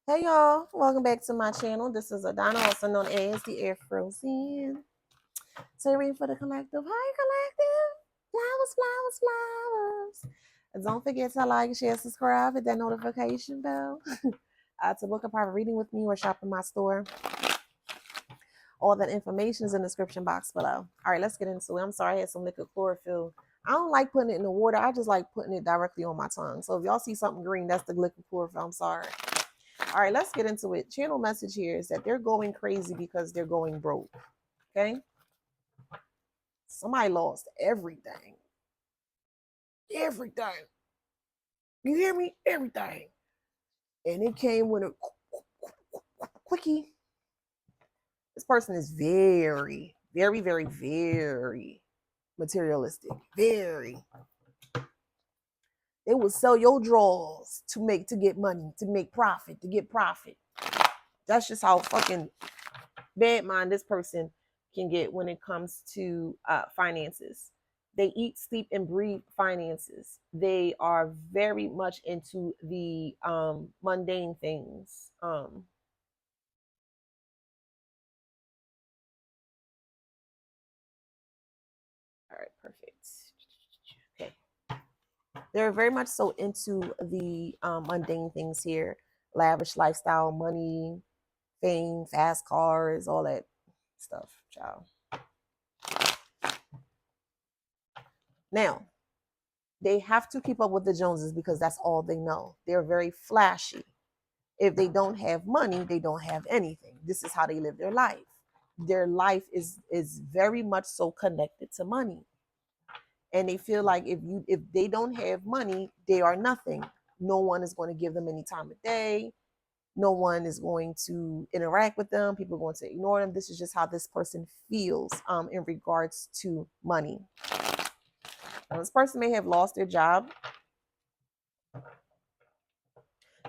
Hey y'all, welcome back to my channel. This is Adana, also known as TheAfrozen. So you're ready for the collective. Hi collective. Flowers, flowers, flowers. And don't forget to like, share, subscribe, hit that notification bell. To book a private reading with me or shop in my store. All that information is in the description box below. All right, let's get into it. I'm sorry, I had some liquid chlorophyll. I don't like putting it in the water. I just like putting it directly on my tongue. So if y'all see something green, that's the liquid chlorophyll. I'm sorry. All right, let's get into it. Channel message here is that they're going crazy because they're going broke. Okay. Somebody lost everything. Everything. You hear me? Everything. And it came with a quickie. This person is very, very, very, very materialistic. Very. They will sell your drawers to get money, to make profit, to get profit. That's just how fucking bad mind this person can get when it comes to finances. They eat, sleep, and breathe finances. They are very much into the mundane things. All right, perfect. Okay. They're very much so into the mundane things here, lavish lifestyle, money, fame, fast cars, all that stuff, child. Now, they have to keep up with the Joneses because that's all they know. They're very flashy. If they don't have money, they don't have anything. This is how they live their life. Their life is very much so connected to money. And they feel like if they don't have money, they are nothing. No one is going to give them any time of day. No one is going to interact with them. People are going to ignore them. This is just how this person feels in regards to money. Now, this person may have lost their job.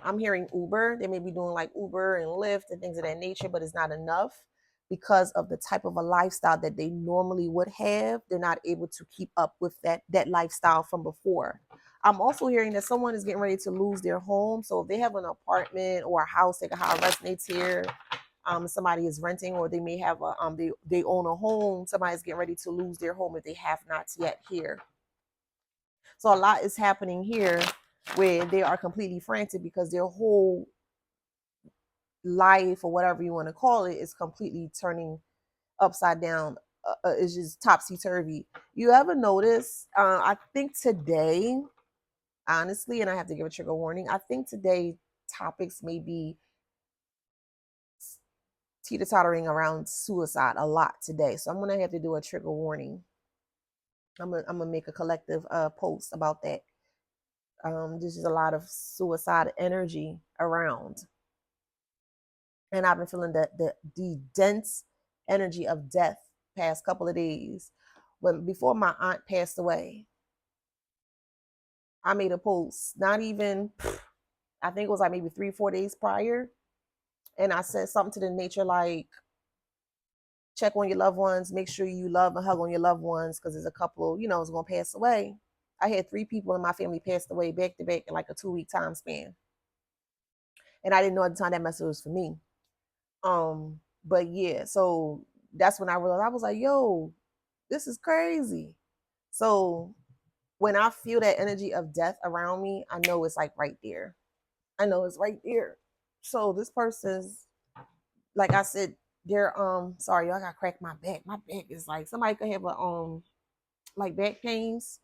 I'm hearing Uber. They may be doing like Uber and Lyft and things of that nature, but it's not enough because of the type of a lifestyle that they normally would have. They're not able to keep up with that lifestyle from before. I'm also hearing that someone is getting ready to lose their home. So if they have an apartment or a house, like how it resonates here, somebody is renting, or they may have a they own a home. Somebody's getting ready to lose their home if they have not yet here. So a lot is happening here where they are completely frantic because their whole life, or whatever you want to call it, is completely turning upside down. It's just topsy turvy. You ever notice? I think today, honestly, and I have to give a trigger warning. I think today topics may be teeter tottering around suicide a lot today. So I'm gonna have to do a trigger warning. I'm gonna make a collective post about that. There's just a lot of suicide energy around, and I've been feeling the dense energy of death past couple of days. When before my aunt passed away, I made a post. Not even, I think it was like maybe 3 4 days prior, and I said something to the nature like, check on your loved ones, make sure you love and hug on your loved ones because there's a couple, is gonna pass away. I had 3 people in my family passed away back to back in like a 2 week time span, and I didn't know at the time that message was for me. But yeah, so that's when I realized, I was like, yo, this is crazy. So when I feel that energy of death around me, I know it's like right there. I know it's right there. So this person's, like I said, they're sorry, y'all, I got cracked my back. My back is like, somebody could have a like back pains.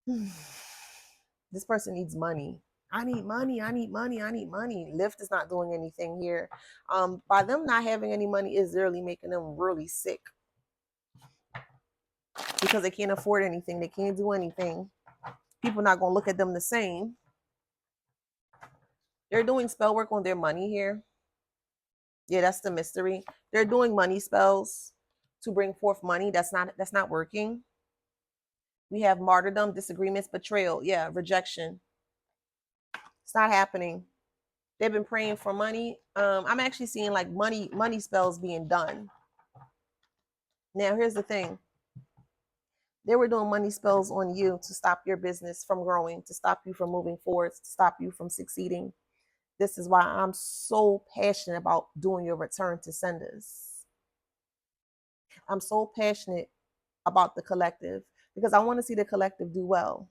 This person needs money. I need money. I need money. I need money. Lyft is not doing anything here. By them not having any money is really making them really sick because they can't afford anything. They can't do anything. People not gonna look at them the same. They're doing spell work on their money here. Yeah, that's the mystery. They're doing money spells to bring forth money. That's not working. We have martyrdom, disagreements, betrayal. Yeah, rejection. It's not happening. They've been praying for money. I'm actually seeing like money spells being done. Now here's the thing. They were doing money spells on you to stop your business from growing, to stop you from moving forward, to stop you from succeeding. This is why I'm so passionate about doing your return to senders. I'm so passionate about the collective because I want to see the collective do well.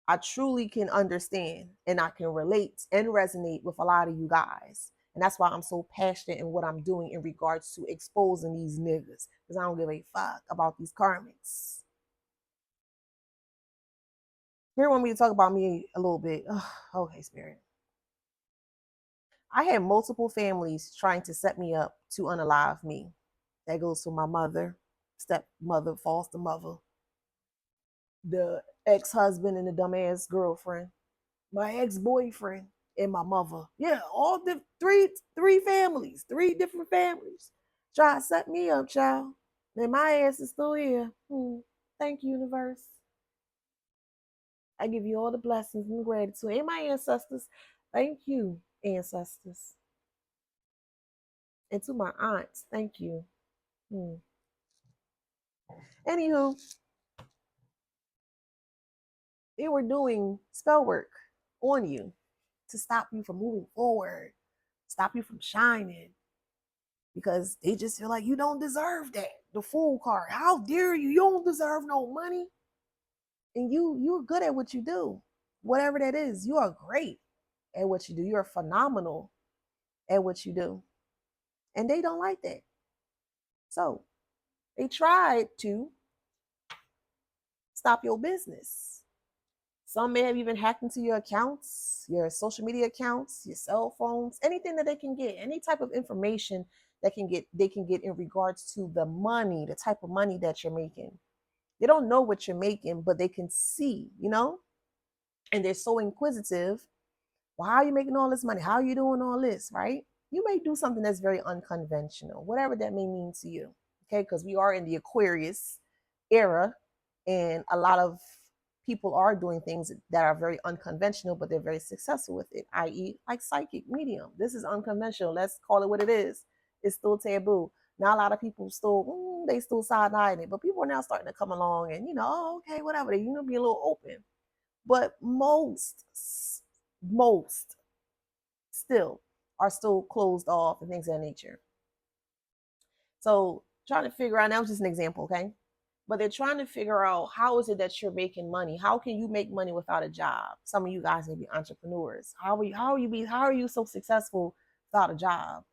I truly can understand and I can relate and resonate with a lot of you guys. And that's why I'm so passionate in what I'm doing in regards to exposing these niggas. Because I don't give a fuck about these karmics. Here want me to talk about me a little bit. Ugh, okay, Spirit. I had multiple families trying to set me up to unalive me. That goes to my mother, stepmother, foster mother, the ex-husband and the dumbass girlfriend, my ex-boyfriend, and my mother. Yeah, all the three families, three different families. Try to set me up, child. And my ass is still here. Thank you, universe. I give you all the blessings and gratitude. And my ancestors, thank you, ancestors. And to my aunts, thank you. Anywho, they were doing spell work on you to stop you from moving forward, stop you from shining, because they just feel like you don't deserve that. The fool card. How dare you? You don't deserve no money. And you're good at what you do. Whatever that is, you are great at what you do. You're phenomenal at what you do. And they don't like that. So they tried to stop your business. Some may have even hacked into your accounts, your social media accounts, your cell phones, anything that they can get, any type of information that they can get in regards to the money, the type of money that you're making. They don't know what you're making, but they can see, and they're so inquisitive. Well, how are you making all this money? How are you doing all this, right? You may do something that's very unconventional, whatever that may mean to you, okay? Because we are in the Aquarius era, and a lot of people are doing things that are very unconventional, but they're very successful with it, i.e., like psychic medium. This is unconventional. Let's call it what it is. It's still taboo. Now a lot of people still they still side eyeing it, but people are now starting to come along and oh, okay, whatever. They be a little open, but most still are still closed off and things of that nature. So trying to figure out, that was just an example, okay? But they're trying to figure out, how is it that you're making money? How can you make money without a job? Some of you guys may be entrepreneurs. How are you so successful without a job?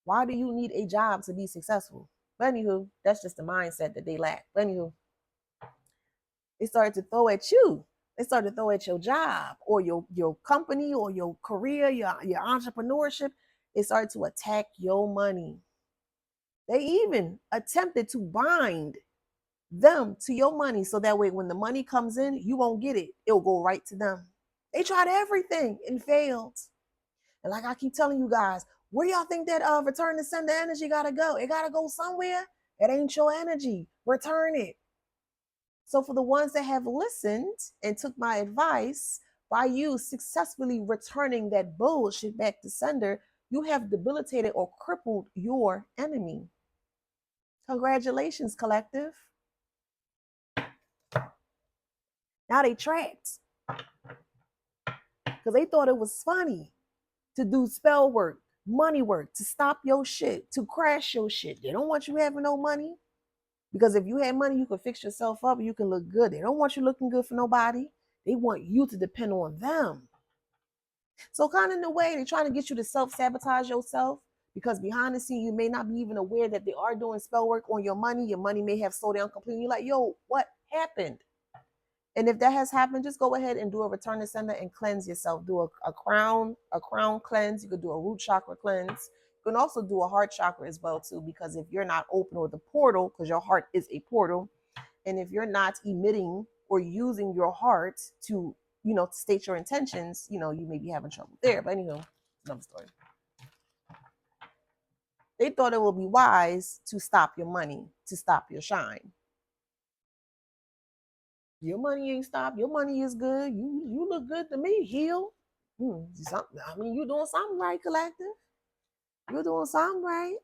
Why do you need a job to be successful? But anywho, that's just the mindset that they lack. But anywho, they started to throw at you. They started to throw at your job or your company or your career, your entrepreneurship. They started to attack your money. They even attempted to bind them to your money so that way when the money comes in, you won't get it. It'll go right to them. They tried everything and failed. And like I keep telling you guys, where y'all think that return to sender energy gotta go? It gotta go somewhere. It ain't your energy. Return it. So for the ones that have listened and took my advice, by you successfully returning that bullshit back to sender, you have debilitated or crippled your enemy. Congratulations, collective. Now they trapped because they thought it was funny to do spell work, money work, to stop your shit, to crash your shit. They don't want you having no money. Because if you had money, you could fix yourself up, you can look good. They don't want you looking good for nobody. They want you to depend on them. So kind of in a way, they're trying to get you to self-sabotage yourself, because behind the scene, you may not be even aware that they are doing spell work on your money. Your money may have slowed down completely. You're like, yo, what happened? And if that has happened, just go ahead and do a return to sender and cleanse yourself. Do a crown cleanse. You could do a root chakra cleanse. You can also do a heart chakra as well too, because if you're not open, or the portal, because your heart is a portal, and if you're not emitting or using your heart to, state your intentions, you may be having trouble there. But anyway, another story. They thought it would be wise to stop your money, to stop your shine. Your money ain't stopped. Your money is good. You look good to me. Heal. You're doing something right, collective. You're doing something right.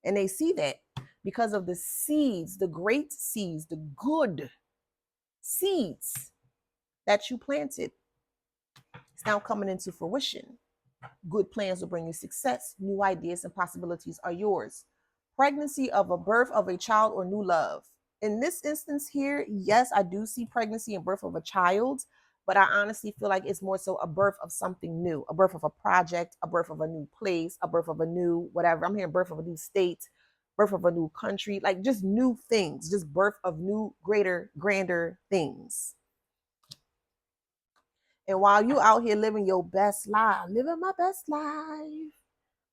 And they see that because of the seeds, the great seeds, the good seeds that you planted. It's now coming into fruition. Good plans will bring you success. New ideas and possibilities are yours. Pregnancy of a birth of a child or new love. In this instance here, yes, I do see pregnancy and birth of a child, but I honestly feel like it's more so a birth of something new, a birth of a project, a birth of a new place, a birth of a new whatever. I'm hearing birth of a new state, birth of a new country, like just new things, just birth of new, greater, grander things. And while you out here living your best life, living my best life,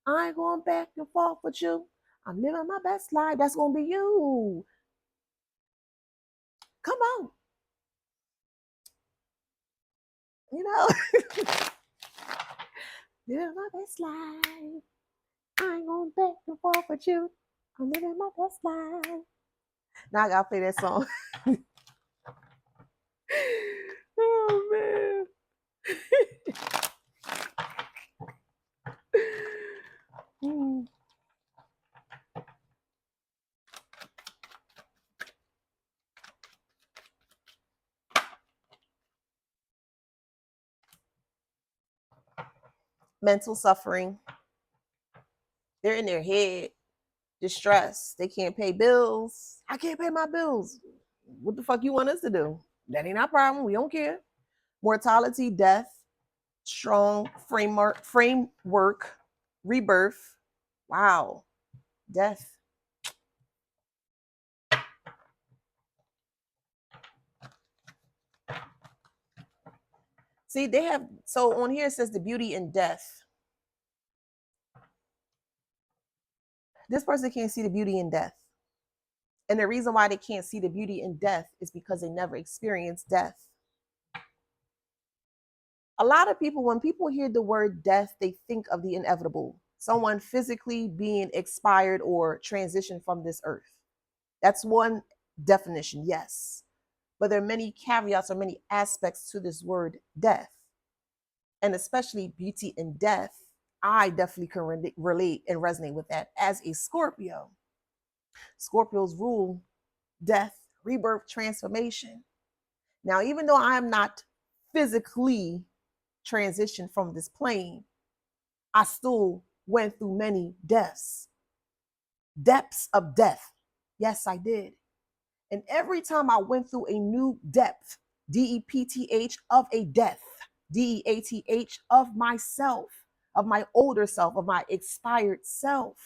I ain't going back and forth with you. I'm living my best life. That's gonna be you. Come on, you know, living my best life. I ain't going back and forth with you. I'm living my best life. Now I gotta play that song. Oh man. Mental suffering. They're in their head, distressed. They can't pay bills. I can't pay my bills. What the fuck you want us to do? That ain't our problem. We don't care. Mortality, death, strong framework, rebirth. Wow, death. See, they have, so on here it says the beauty in death. This person can't see the beauty in death. And the reason why they can't see the beauty in death is because they never experienced death. A lot of people, when people hear the word death, they think of the inevitable, someone physically being expired or transitioned from this earth. That's one definition, yes. But there are many caveats or many aspects to this word death. And especially beauty in death, I definitely can relate and resonate with that as a Scorpio. Scorpios rule death, rebirth, transformation. Now, even though I am not physically transitioned from this plane, I still went through many deaths, depths of death. Yes, I did. And every time I went through a new depth, DEPTH, of a death, DEATH, of myself, of my older self, of my expired self,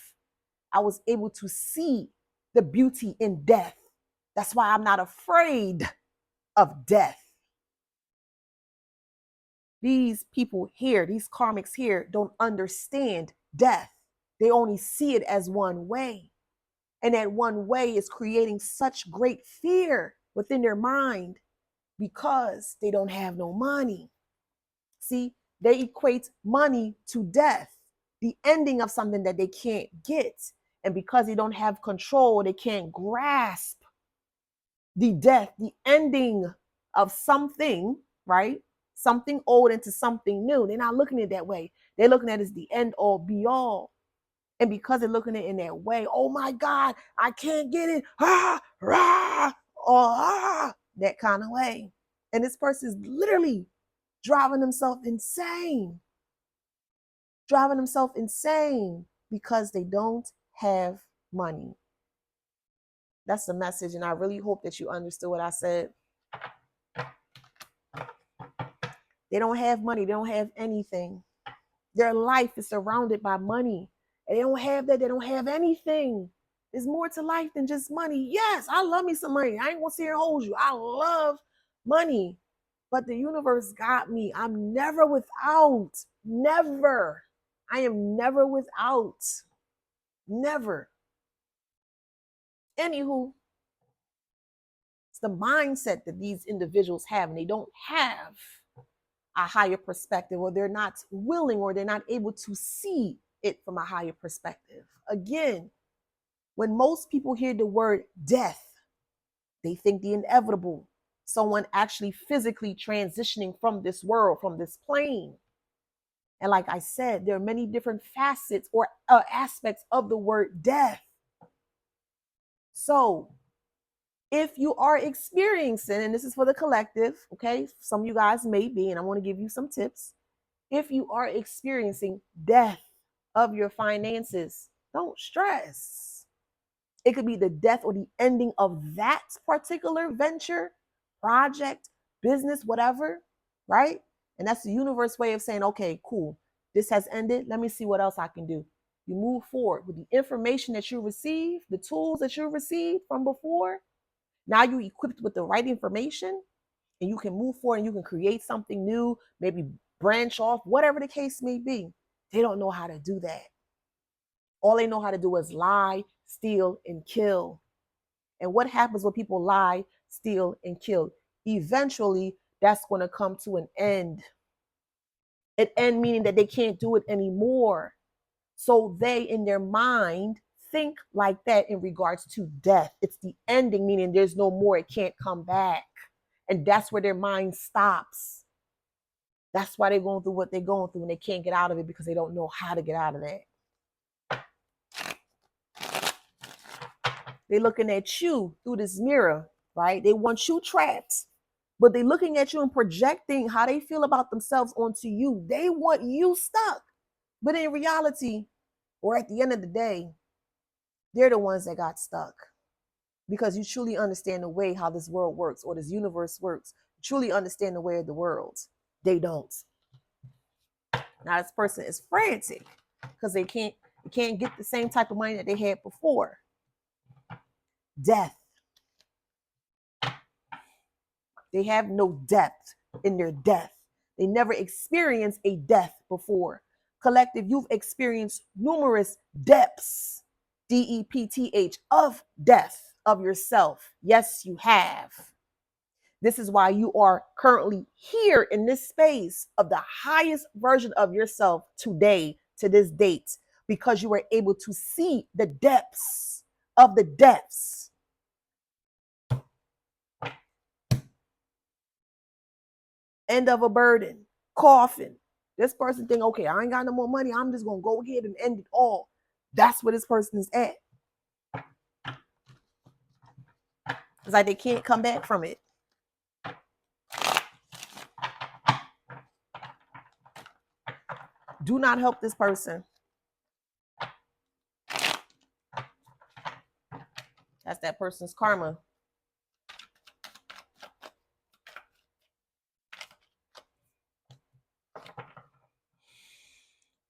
I was able to see the beauty in death. That's why I'm not afraid of death. These people here, these karmics here, don't understand death. They only see it as one way. And that one way is creating such great fear within their mind because they don't have no money. See, they equate money to death, the ending of something that they can't get. And because they don't have control, they can't grasp the death, the ending of something, right? Something old into something new. They're not looking at it that way. They're looking at it as the end all be all. And because they're looking at it in that way, oh my God, I can't get it. Ah, rah, that kind of way. And this person is literally driving themselves insane. Driving themselves insane because they don't have money. That's the message. And I really hope that you understood what I said. They don't have money. They don't have anything. Their life is surrounded by money. And they don't have that. They don't have anything. There's more to life than just money. Yes, I love me some money. I ain't gonna sit here and hold you. I love money. But the universe got me. I'm never without. Never. I am never without. Never. Anywho, it's the mindset that these individuals have, and they don't have a higher perspective, or they're not willing, or they're not able to see it from a higher perspective. Again, when most people hear the word death, they think the inevitable, someone actually physically transitioning from this world, from this plane. And like I said, there are many different facets or aspects of the word death. So if you are experiencing, and this is for the collective, okay, some of you guys may be, and I want to give you some tips. if you are experiencing death of your finances, don't stress. It could be the death or the ending of that particular venture, project, business, whatever, right? And that's the universe way of saying, okay, cool, this has ended. Let me see what else I can do. You move forward with the information that you received, the tools that you received from before. Now you're equipped with the right information and you can move forward and you can create something new, maybe branch off, whatever the case may be. They don't know how to do that. All they know how to do is lie, steal, and kill. And what happens when people lie, steal, and kill? Eventually, that's going to come to an end. An end meaning that they can't do it anymore. So they, in their mind, think like that in regards to death. It's the ending, meaning there's no more, it can't come back. And that's where their mind stops. That's why they're going through what they're going through and they can't get out of it because they don't know how to get out of that. They're looking at you through this mirror, right? They want you trapped, but they're looking at you and projecting how they feel about themselves onto you. They want you stuck. But in reality, or at the end of the day, they're the ones that got stuck because you truly understand the way how this world works or this universe works. You truly understand the way of the world. They don't. Now this person is frantic because they can't get the same type of money that they had before. Death. They have no depth in their death. They never experienced a death before. Collective, you've experienced numerous depths, DEPTH, of death of yourself. Yes, you have. This is why you are currently here in this space of the highest version of yourself today, to this date, because you were able to see the depths of the depths. End of a burden, coffin. This person think, okay, I ain't got no more money. I'm just going to go ahead and end it all. That's where this person is at. It's like they can't come back from it. Do not help this person. That's that person's karma.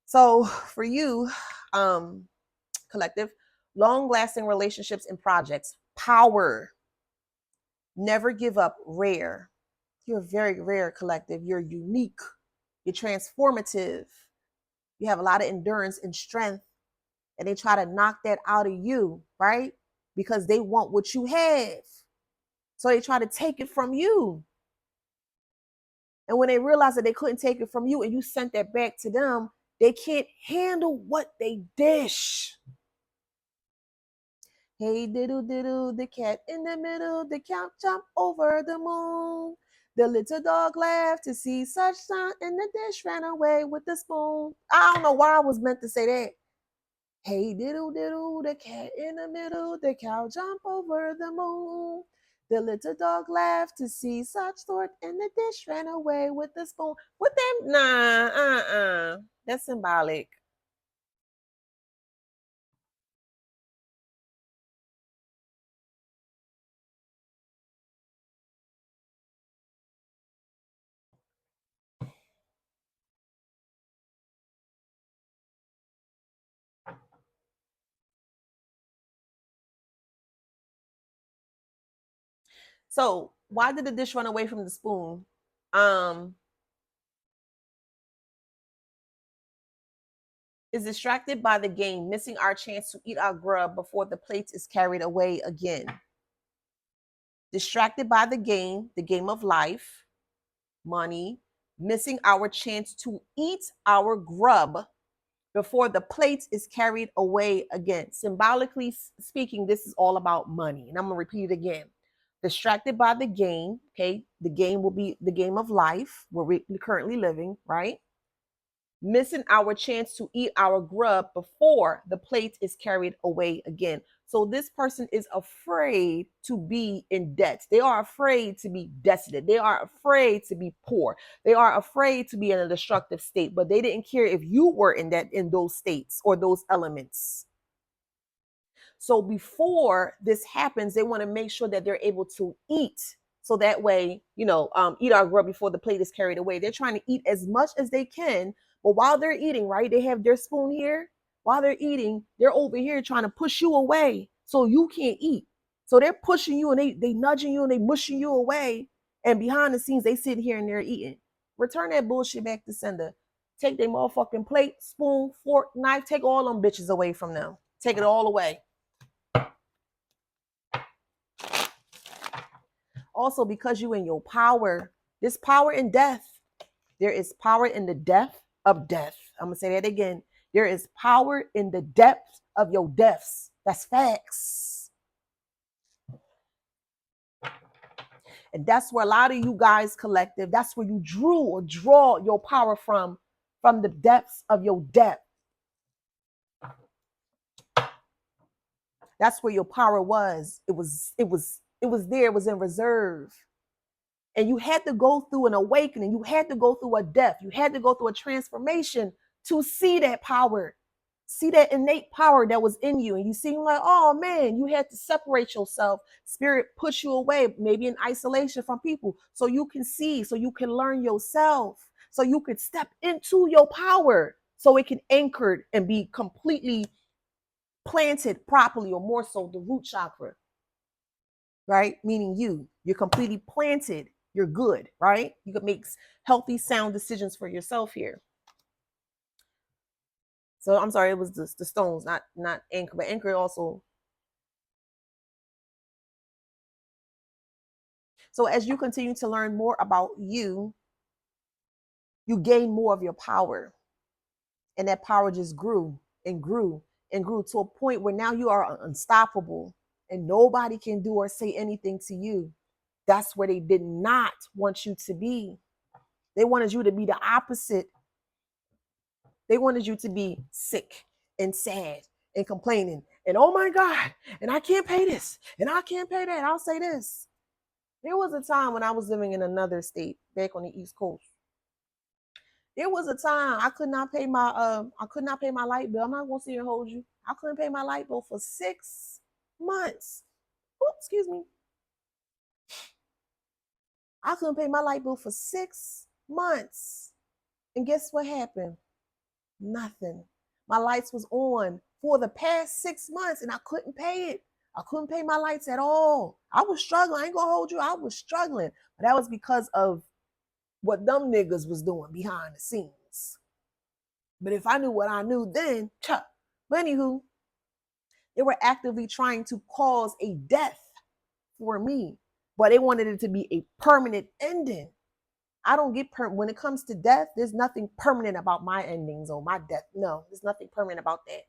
So for you, collective, long-lasting relationships and projects, power, never give up, rare. You're very rare, collective. You're unique. You're transformative. You have a lot of endurance and strength, and they try to knock that out of you, right? Because they want what you have. So they try to take it from you. And when they realize that they couldn't take it from you and you sent that back to them, they can't handle what they dish. Hey, diddle, diddle, the cat in the middle, the cat jumped over the moon. The little dog laughed to see such sound, and the dish ran away with the spoon. I don't know why I was meant to say that. Hey, diddle, diddle, the cat in the middle, the cow jumped over the moon. The little dog laughed to see such sort, and the dish ran away with the spoon. What that? Nah, that's symbolic. So why did the dish run away from the spoon? Is distracted by the game, missing our chance to eat our grub before the plate is carried away again. Distracted by the game of life, money, missing our chance to eat our grub before the plate is carried away again. Symbolically speaking, this is all about money. And I'm going to repeat it again. Distracted by the game, okay? The game will be the game of life where we're currently living, right? Missing our chance to eat our grub before the plate is carried away again. So this person is afraid to be in debt. They are afraid to be destitute. They are afraid to be poor. They are afraid to be in a destructive state, but they didn't care if you were in those states or those elements. So before this happens, they want to make sure that they're able to eat. So that way, eat our grub before the plate is carried away. They're trying to eat as much as they can. But while they're eating, right, they have their spoon here. While they're eating, they're over here trying to push you away so you can't eat. So they're pushing you and they nudging you and they mushing you away. And behind the scenes, they sit here and they're eating. Return that bullshit back to sender. Take their motherfucking plate, spoon, fork, knife. Take all them bitches away from them. Take it all away. Also, because you in your power, this power in death, there is power in the depth of death. I'm going to say that again. There is power in the depth of your deaths. That's facts. And that's where a lot of you guys collective, that's where you draw your power from the depths of your depth. That's where your power was. It was there, it was in reserve. And you had to go through an awakening. You had to go through a death. You had to go through a transformation to see that power, see that innate power that was in you. And you seem like, oh man, you had to separate yourself. Spirit push you away, maybe in isolation from people, so you can see, so you can learn yourself, so you could step into your power, so it can anchor and be completely planted properly, or more so the root chakra, right? Meaning you're completely planted. You're good, right? You can make healthy, sound decisions for yourself here. So I'm sorry, it was the stones, not anchor, but anchor also. So as you continue to learn more about you gain more of your power. And that power just grew and grew and grew to a point where now you are unstoppable and nobody can do or say anything to you. That's where they did not want you to be. They wanted you to be the opposite. They wanted you to be sick and sad and complaining and oh my God, and I can't pay this and I can't pay that. I'll say this. There was a time when I was living in another state back on the East Coast. There was a time I could not pay my light bill. I'm not gonna sit here and hold you. I couldn't pay my light bill for 6 months. Oh, excuse me. I couldn't pay my light bill for 6 months. And guess what happened? Nothing. My lights was on for the past 6 months and I couldn't pay it. I couldn't pay my lights at all. I was struggling. I ain't gonna hold you. I was struggling. But that was because of what them niggas was doing behind the scenes. But if I knew what I knew then, but anywho, they were actively trying to cause a death for me, but they wanted it to be a permanent ending. I don't get when it comes to death, there's nothing permanent about my endings or my death. No, there's nothing permanent about that.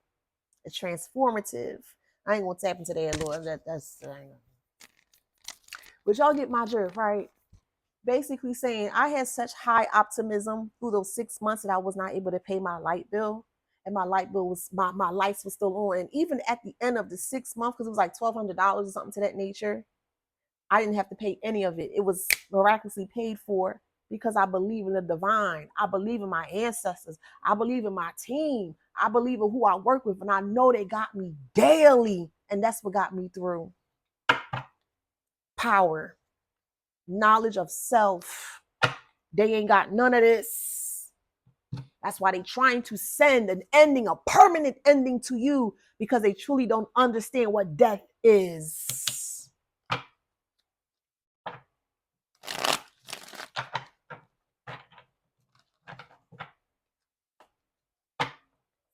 It's transformative. I ain't gonna tap into that, Lord. That's but y'all get my drift, right? Basically saying I had such high optimism through those 6 months that I was not able to pay my light bill. And my light bill was my lights were still on. And even at the end of the 6 months, because it was like $1,200 or something to that nature, I didn't have to pay any of it. It was miraculously paid for because I believe in the divine. I believe in my ancestors. I believe in my team. I believe in who I work with. And I know they got me daily. And that's what got me through. Power. Knowledge of self. They ain't got none of this. That's why they trying to send an ending, a permanent ending to you, because they truly don't understand what death is.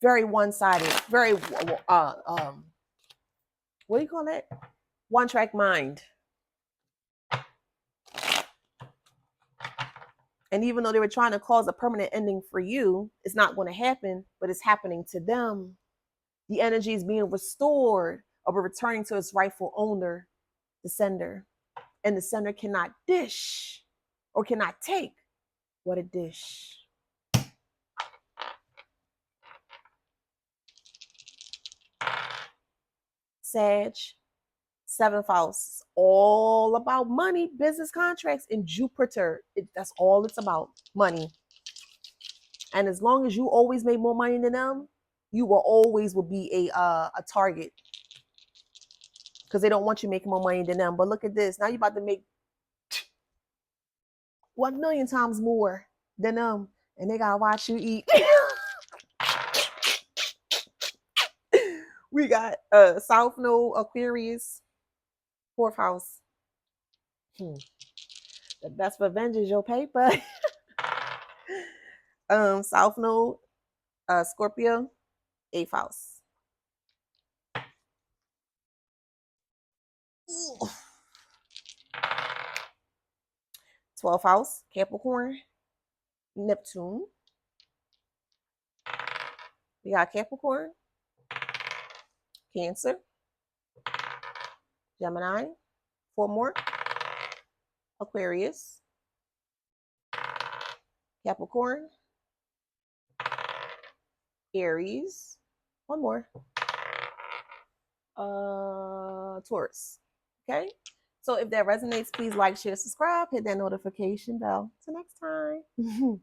Very one-sided, very what do you call it? One-track mind. And even though they were trying to cause a permanent ending for you, it's not going to happen, but it's happening to them. The energy is being restored or returning to its rightful owner, the sender. And the sender cannot dish or cannot take what a dish. Sag, seventh house, all about money, business contracts, and Jupiter. That's all it's about, money. And as long as you always make more money than them, you will always will be a target, because they don't want you making more money than them. But look at this. Now you're about to make 1,000,000 times more than them, and they gotta watch you eat. We got South Node Aquarius, fourth house. The best revenge is your paper. South Node Scorpio, eighth house. 12th house, Capricorn, Neptune. We got Capricorn, Cancer, Gemini, 4 more, Aquarius, Capricorn, Aries, 1 more, Taurus. Okay, so if that resonates, please like, share, subscribe, hit that notification bell. Till next time.